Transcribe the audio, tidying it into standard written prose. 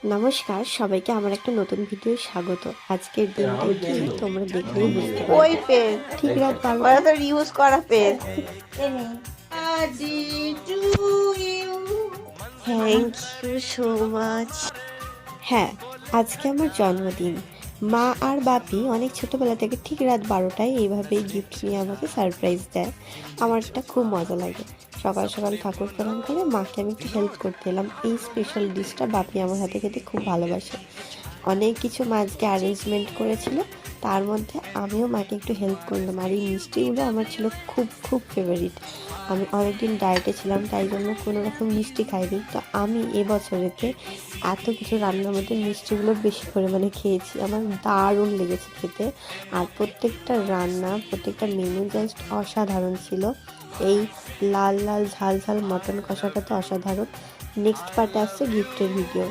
নমস্কার সবাইকে আমার একটা নতুন ভিডিও স্বাগত। আজকের দিনটা কি তোমরা দেখলেই বুঝতে ওই পারবে। পেন ঠিক রাত ওরা 12টা। তো ইউজ করা pen. Thank you so much. হ্যাঁ, আজকে আমার জন্মদিন। মা আর বাপি অনেক ছোটবেলা থেকে ঠিক রাত 12টায় এইভাবেই গিফট নিয়ে আমাকে সারপ্রাইজ দেয়। আমারটা খুব মজা লাগে। সকাল সকাল ঠাকুর প্রণাম করে মাকে আমি একটু হেল্প করতে এলাম। এই স্পেশাল ডিশটা বাপি আমার হাতে খেতে খুব ভালোবাসে। অনেক কিছু মা আজকে অ্যারেঞ্জমেন্ট করেছিল, তার মধ্যে আমিও মাকে একটু হেল্প করলাম। আর এই মিষ্টিগুলো আমার ছিল খুব খুব ফেভারিট। আমি অনেকদিন ডায়েটে ছিলাম, তাই জন্য কোনো রকম মিষ্টি খাইনি। তো আমি এবছরেতে এত কিছু রান্নার মধ্যে মিষ্টিগুলো বেশি পরিমাণে খেয়েছি। আমার দারুণ লেগেছে খেতে। আর প্রত্যেকটা রান্না, প্রত্যেকটা মেনু জাস্ট অসাধারণ ছিল। এই লাল লাল ঝাল ঝাল মটন কষাটা তো অসাধারণ। নেক্সট পার্টে আসছে গিফটের ভিডিও।